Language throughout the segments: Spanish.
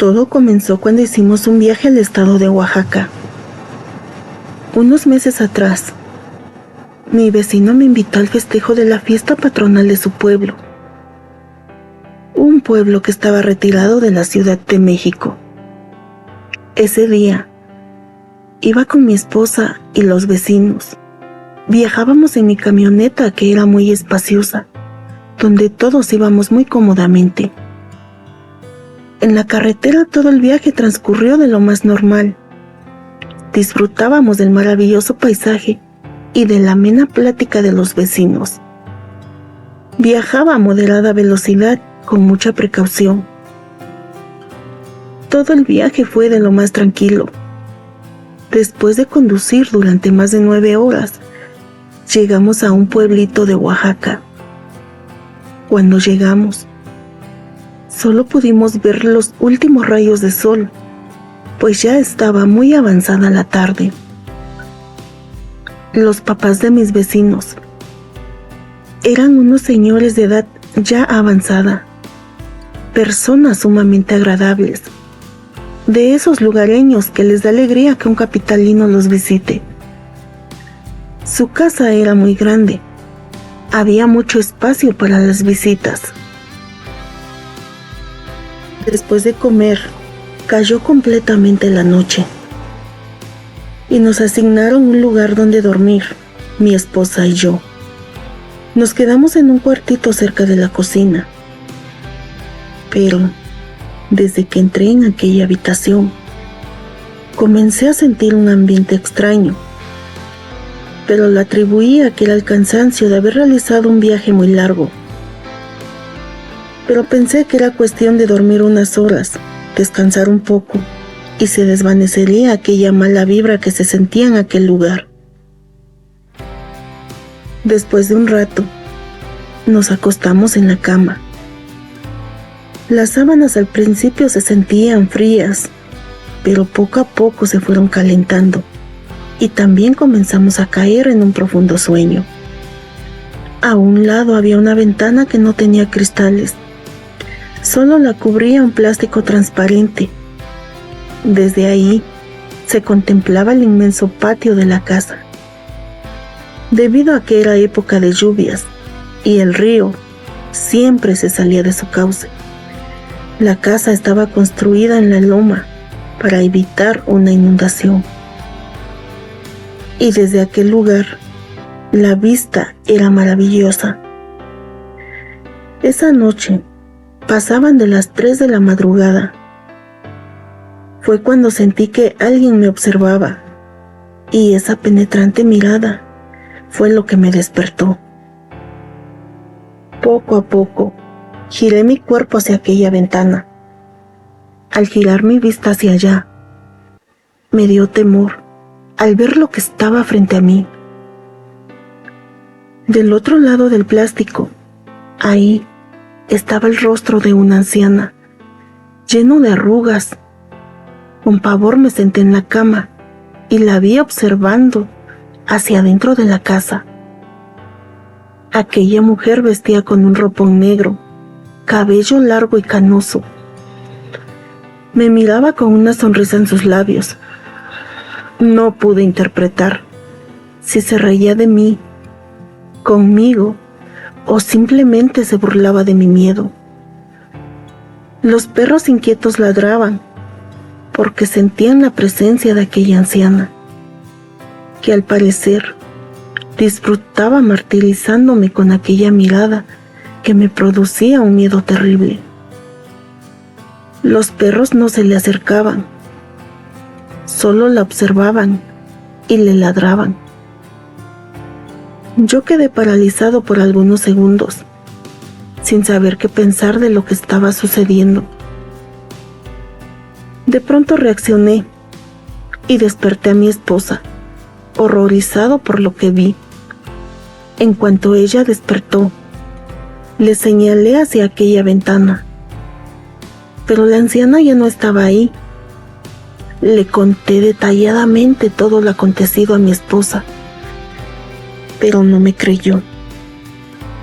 Todo comenzó cuando hicimos un viaje al estado de Oaxaca. Unos meses atrás, mi vecino me invitó al festejo de la fiesta patronal de su pueblo, un pueblo que estaba retirado de la Ciudad de México. Ese día, iba con mi esposa y los vecinos. Viajábamos en mi camioneta, que era muy espaciosa, donde todos íbamos muy cómodamente. En la carretera todo el viaje transcurrió de lo más normal. Disfrutábamos del maravilloso paisaje y de la amena plática de los vecinos. Viajaba a moderada velocidad, con mucha precaución. Todo el viaje fue de lo más tranquilo. Después de conducir durante más de 9 horas, llegamos a un pueblito de Oaxaca. Cuando llegamos, solo pudimos ver los últimos rayos de sol, pues ya estaba muy avanzada la tarde. Los papás de mis vecinos eran unos señores de edad ya avanzada, personas sumamente agradables, de esos lugareños que les da alegría que un capitalino los visite. Su casa era muy grande, había mucho espacio para las visitas. Después de comer, cayó completamente la noche y nos asignaron un lugar donde dormir, mi esposa y yo. Nos quedamos en un cuartito cerca de la cocina, pero desde que entré en aquella habitación, comencé a sentir un ambiente extraño, pero lo atribuí a que era el cansancio de haber realizado un viaje muy largo. Pero pensé que era cuestión de dormir unas horas, descansar un poco, y se desvanecería aquella mala vibra que se sentía en aquel lugar. Después de un rato, nos acostamos en la cama. Las sábanas al principio se sentían frías, pero poco a poco se fueron calentando, y también comenzamos a caer en un profundo sueño. A un lado había una ventana que no tenía cristales, solo la cubría un plástico transparente. Desde ahí se contemplaba el inmenso patio de la casa. Debido a que era época de lluvias y el río siempre se salía de su cauce, la casa estaba construida en la loma para evitar una inundación. Y desde aquel lugar, la vista era maravillosa. Esa noche, pasaban de las 3 de la madrugada. Fue cuando sentí que alguien me observaba, y esa penetrante mirada fue lo que me despertó. Poco a poco, giré mi cuerpo hacia aquella ventana. Al girar mi vista hacia allá, me dio temor al ver lo que estaba frente a mí. Del otro lado del plástico, ahí estaba el rostro de una anciana, lleno de arrugas. Con pavor me senté en la cama y la vi observando hacia adentro de la casa. Aquella mujer vestía con un ropón negro, cabello largo y canoso. Me miraba con una sonrisa en sus labios. No pude interpretar si se reía de mí, conmigo, o simplemente se burlaba de mi miedo. Los perros inquietos ladraban porque sentían la presencia de aquella anciana, que al parecer disfrutaba martirizándome con aquella mirada que me producía un miedo terrible. Los perros no se le acercaban, solo la observaban y le ladraban. Yo quedé paralizado por algunos segundos, sin saber qué pensar de lo que estaba sucediendo. De pronto reaccioné y desperté a mi esposa, horrorizado por lo que vi. En cuanto ella despertó, le señalé hacia aquella ventana, pero la anciana ya no estaba ahí. Le conté detalladamente todo lo acontecido a mi esposa, pero no me creyó.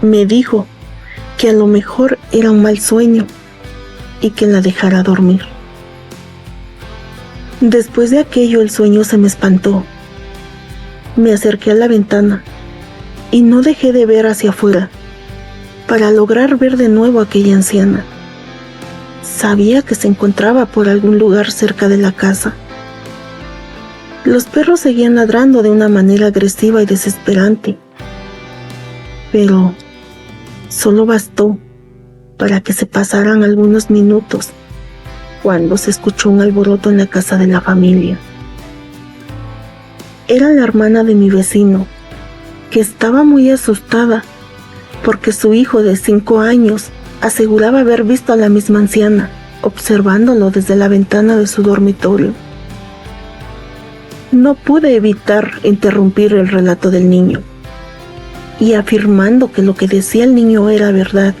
Me dijo que a lo mejor era un mal sueño y que la dejara dormir. Después de aquello el sueño se me espantó. Me acerqué a la ventana y no dejé de ver hacia afuera para lograr ver de nuevo a aquella anciana. Sabía que se encontraba por algún lugar cerca de la casa. Los perros seguían ladrando de una manera agresiva y desesperante, pero solo bastó para que se pasaran algunos minutos cuando se escuchó un alboroto en la casa de la familia. Era la hermana de mi vecino, que estaba muy asustada porque su hijo de 5 años aseguraba haber visto a la misma anciana observándolo desde la ventana de su dormitorio. No pude evitar interrumpir el relato del niño y afirmando que lo que decía el niño era verdad,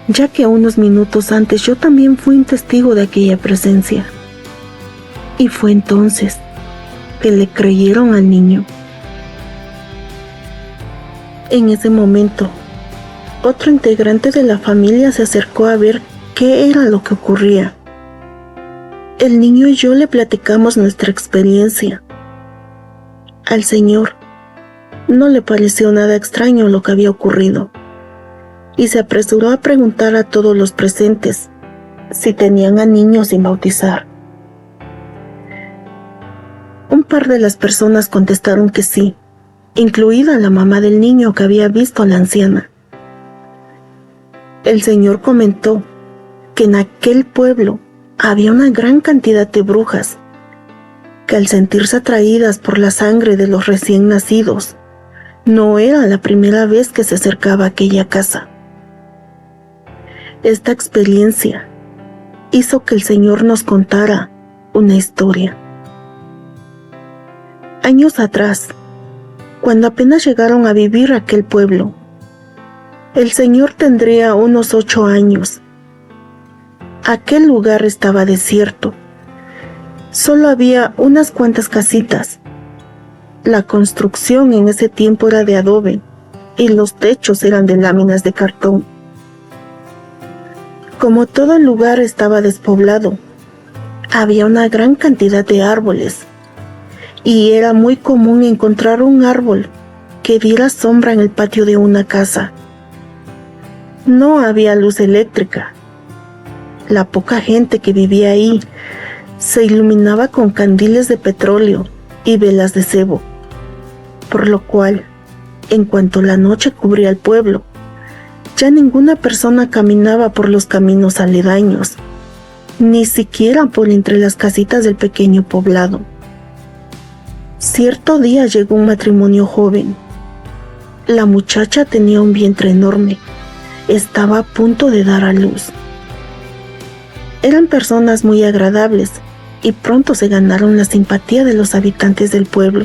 ya que unos minutos antes yo también fui un testigo de aquella presencia. Y fue entonces que le creyeron al niño. En ese momento, otro integrante de la familia se acercó a ver qué era lo que ocurría. El niño y yo le platicamos nuestra experiencia. Al señor no le pareció nada extraño lo que había ocurrido y se apresuró a preguntar a todos los presentes si tenían a niños sin bautizar. Un par de las personas contestaron que sí, incluida la mamá del niño que había visto a la anciana. El señor comentó que en aquel pueblo había una gran cantidad de brujas que al sentirse atraídas por la sangre de los recién nacidos, no era la primera vez que se acercaba a aquella casa. Esta experiencia hizo que el señor nos contara una historia. Años atrás, cuando apenas llegaron a vivir a aquel pueblo, el señor tendría unos 8 años. Aquel lugar estaba desierto. Solo había unas cuantas casitas. La construcción en ese tiempo era de adobe y los techos eran de láminas de cartón. Como todo el lugar estaba despoblado, había una gran cantidad de árboles y era muy común encontrar un árbol que diera sombra en el patio de una casa. No había luz eléctrica. La poca gente que vivía ahí se iluminaba con candiles de petróleo y velas de cebo, por lo cual, en cuanto la noche cubría el pueblo, ya ninguna persona caminaba por los caminos aledaños, ni siquiera por entre las casitas del pequeño poblado. Cierto día llegó un matrimonio joven. La muchacha tenía un vientre enorme. Estaba a punto de dar a luz. Eran personas muy agradables y pronto se ganaron la simpatía de los habitantes del pueblo.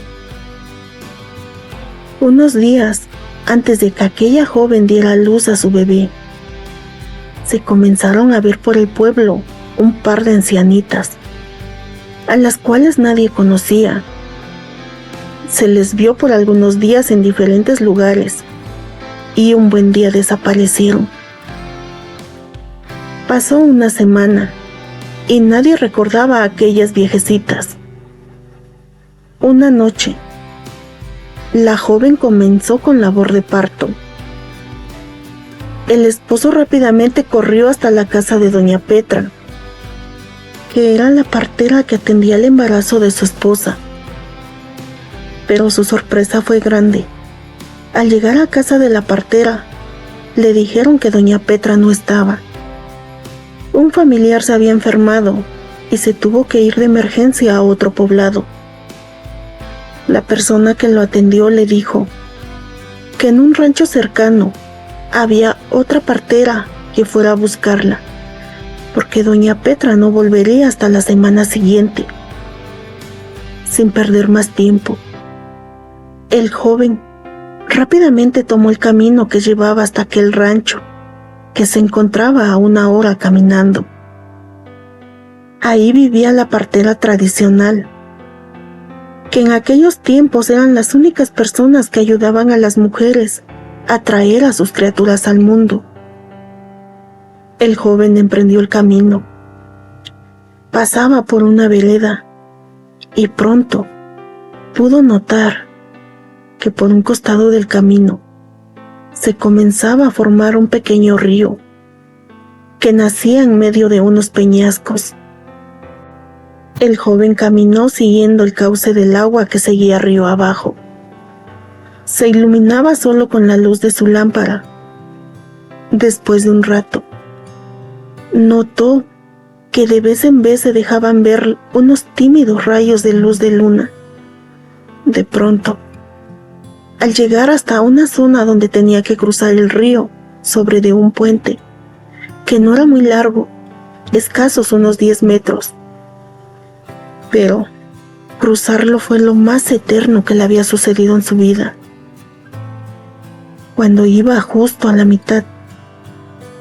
Unos días antes de que aquella joven diera a luz a su bebé, se comenzaron a ver por el pueblo un par de ancianitas, a las cuales nadie conocía. Se les vio por algunos días en diferentes lugares y un buen día desaparecieron. Pasó una semana y nadie recordaba a aquellas viejecitas. Una noche, la joven comenzó con labor de parto. El esposo rápidamente corrió hasta la casa de doña Petra, que era la partera que atendía el embarazo de su esposa. Pero su sorpresa fue grande. Al llegar a casa de la partera, le dijeron que doña Petra no estaba. Un familiar se había enfermado y se tuvo que ir de emergencia a otro poblado. La persona que lo atendió le dijo que en un rancho cercano había otra partera que fuera a buscarla, porque doña Petra no volvería hasta la semana siguiente. Sin perder más tiempo, el joven rápidamente tomó el camino que llevaba hasta aquel rancho, que se encontraba a 1 hora caminando. Ahí vivía la partera tradicional, que en aquellos tiempos eran las únicas personas que ayudaban a las mujeres a traer a sus criaturas al mundo. El joven emprendió el camino. Pasaba por una vereda y pronto pudo notar que por un costado del camino se comenzaba a formar un pequeño río que nacía en medio de unos peñascos. El joven caminó siguiendo el cauce del agua que seguía río abajo. Se iluminaba solo con la luz de su lámpara. Después de un rato, notó que de vez en vez se dejaban ver unos tímidos rayos de luz de luna. De pronto, al llegar hasta una zona donde tenía que cruzar el río sobre de un puente, que no era muy largo, escasos unos 10 metros, pero cruzarlo fue lo más eterno que le había sucedido en su vida. Cuando iba justo a la mitad,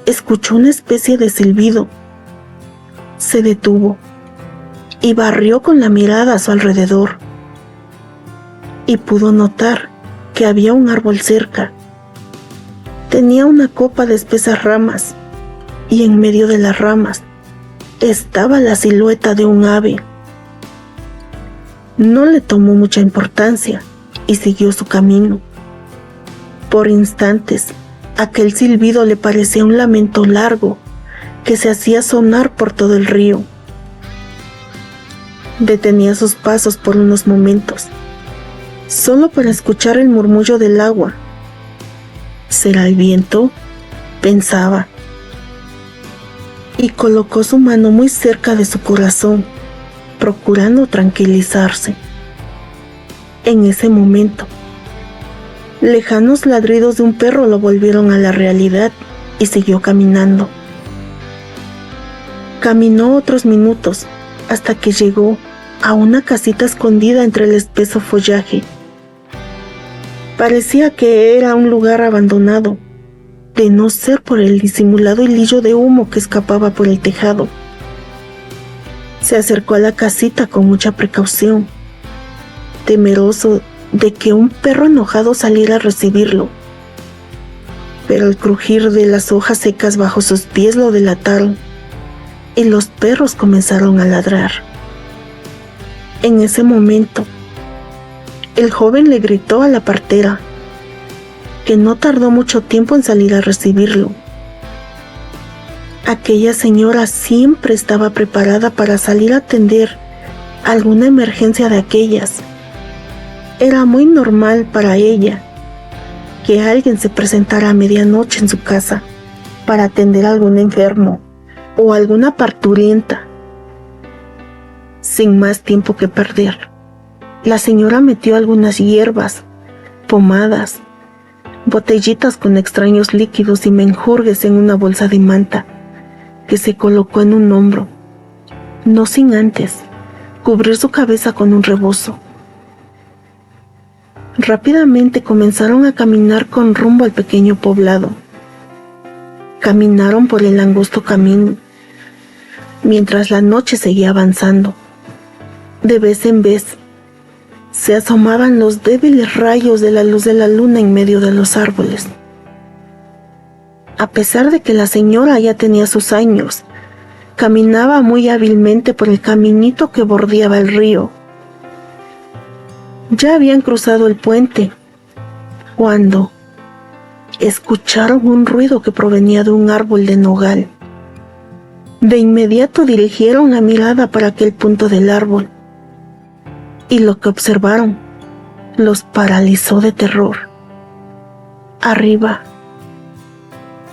escuchó una especie de silbido. Se detuvo y barrió con la mirada a su alrededor y pudo notar que había un árbol cerca. Tenía una copa de espesas ramas y en medio de las ramas estaba la silueta de un ave. No le tomó mucha importancia y siguió su camino. Por instantes, aquel silbido le parecía un lamento largo que se hacía sonar por todo el río. Detenía sus pasos por unos momentos, solo para escuchar el murmullo del agua. ¿Será el viento?, pensaba, y colocó su mano muy cerca de su corazón, procurando tranquilizarse. En ese momento, lejanos ladridos de un perro lo volvieron a la realidad y siguió caminando. Caminó otros minutos hasta que llegó a una casita escondida entre el espeso follaje. Parecía que era un lugar abandonado, de no ser por el disimulado hilillo de humo que escapaba por el tejado. Se acercó a la casita con mucha precaución, temeroso de que un perro enojado saliera a recibirlo. Pero el crujir de las hojas secas bajo sus pies lo delataron, y los perros comenzaron a ladrar. En ese momento, el joven le gritó a la partera, que no tardó mucho tiempo en salir a recibirlo. Aquella señora siempre estaba preparada para salir a atender alguna emergencia de aquellas. Era muy normal para ella que alguien se presentara a medianoche en su casa para atender a algún enfermo o alguna parturienta. Sin más tiempo que perder, la señora metió algunas hierbas, pomadas, botellitas con extraños líquidos y menjurjes en una bolsa de manta que se colocó en un hombro, no sin antes cubrir su cabeza con un rebozo. Rápidamente comenzaron a caminar con rumbo al pequeño poblado. Caminaron por el angosto camino, mientras la noche seguía avanzando. De vez en vez, se asomaban los débiles rayos de la luz de la luna en medio de los árboles. A pesar de que la señora ya tenía sus años, caminaba muy hábilmente por el caminito que bordeaba el río. Ya habían cruzado el puente, cuando escucharon un ruido que provenía de un árbol de nogal. De inmediato dirigieron la mirada para aquel punto del árbol, y lo que observaron los paralizó de terror. Arriba,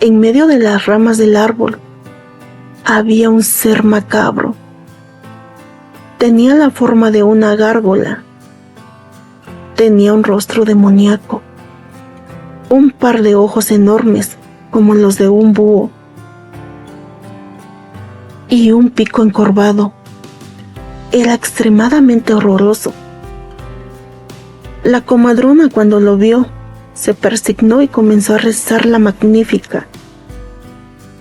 en medio de las ramas del árbol, había un ser macabro. Tenía la forma de una gárgola. Tenía un rostro demoníaco, un par de ojos enormes como los de un búho y un pico encorvado. Era extremadamente horroroso. La comadrona, cuando lo vio, se persignó y comenzó a rezar la Magnífica,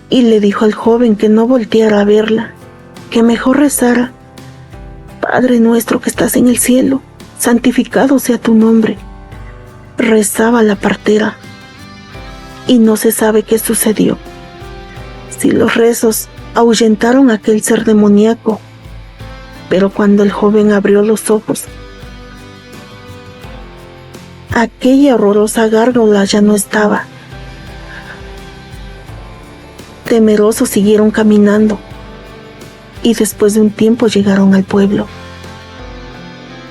y le dijo al joven que no volteara a verla, que mejor rezara: Padre nuestro que estás en el cielo, santificado sea tu nombre. Rezaba la partera, y no se sabe qué sucedió. Si los rezos ahuyentaron a aquel ser demoníaco Pero cuando el joven abrió los ojos, aquella horrorosa gárgola ya no estaba. Temerosos siguieron caminando y después de un tiempo llegaron al pueblo.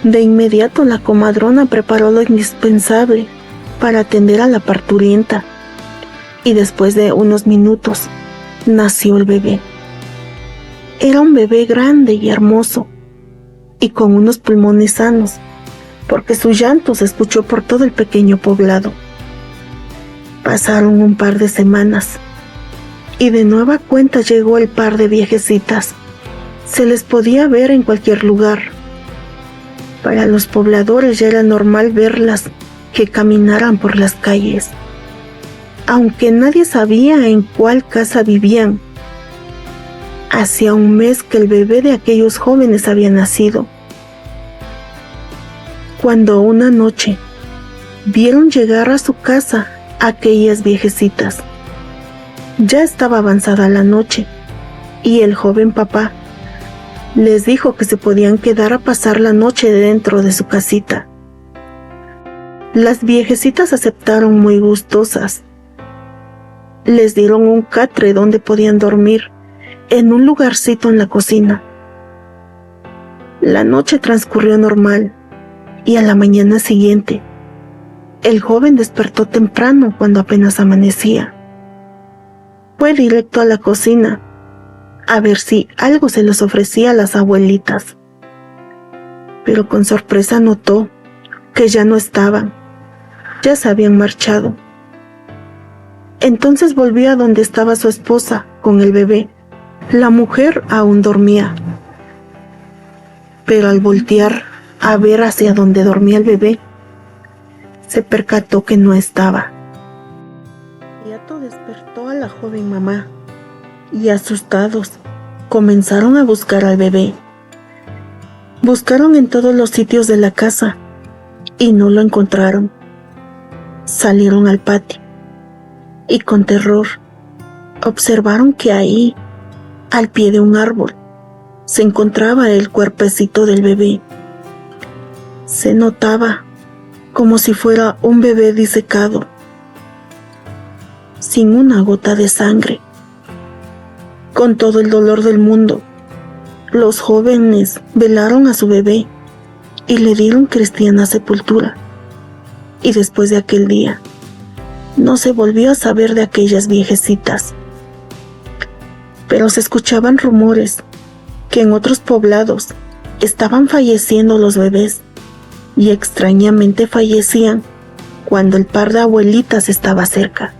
De inmediato la comadrona preparó lo indispensable para atender a la parturienta y después de unos minutos nació el bebé. Era un bebé grande y hermoso y con unos pulmones sanos, porque su llanto se escuchó por todo el pequeño poblado. Pasaron un par de semanas y de nueva cuenta llegó el par de viejecitas. Se les podía ver en cualquier lugar. Para los pobladores ya era normal verlas que caminaran por las calles. Aunque nadie sabía en cuál casa vivían, hacía un mes que el bebé de aquellos jóvenes había nacido. Cuando una noche vieron llegar a su casa aquellas viejecitas, ya estaba avanzada la noche y el joven papá les dijo que se podían quedar a pasar la noche dentro de su casita. Las viejecitas aceptaron muy gustosas. Les dieron un catre donde podían dormir, en un lugarcito en la cocina. La noche transcurrió normal y a la mañana siguiente, el joven despertó temprano cuando apenas amanecía. Fue directo a la cocina a ver si algo se les ofrecía a las abuelitas. Pero con sorpresa notó que ya no estaban, ya se habían marchado. Entonces volvió a donde estaba su esposa con el bebé. La mujer aún dormía, pero al voltear a ver hacia donde dormía el bebé, se percató que no estaba. Inmediato despertó a la joven mamá y asustados comenzaron a buscar al bebé. Buscaron en todos los sitios de la casa y no lo encontraron. Salieron al patio y con terror observaron que ahí, al pie de un árbol, se encontraba el cuerpecito del bebé. Se notaba como si fuera un bebé disecado, sin una gota de sangre. Con todo el dolor del mundo, los jóvenes velaron a su bebé y le dieron cristiana sepultura. Y después de aquel día, no se volvió a saber de aquellas viejecitas. Pero se escuchaban rumores que en otros poblados estaban falleciendo los bebés y extrañamente fallecían cuando el par de abuelitas estaba cerca.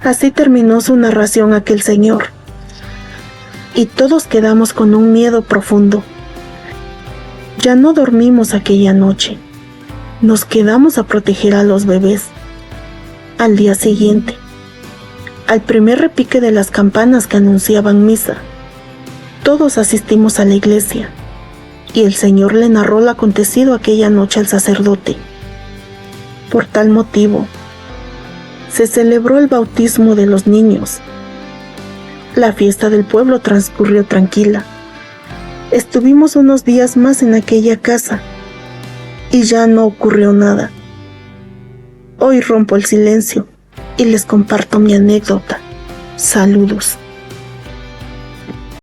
Así terminó su narración aquel señor, y todos quedamos con un miedo profundo. Ya no dormimos aquella noche, nos quedamos a proteger a los bebés. Al día siguiente, al primer repique de las campanas que anunciaban misa, todos asistimos a la iglesia, y el Señor le narró lo acontecido aquella noche al sacerdote. Por tal motivo, se celebró el bautismo de los niños. La fiesta del pueblo transcurrió tranquila. Estuvimos unos días más en aquella casa y ya no ocurrió nada. Hoy rompo el silencio y les comparto mi anécdota. Saludos.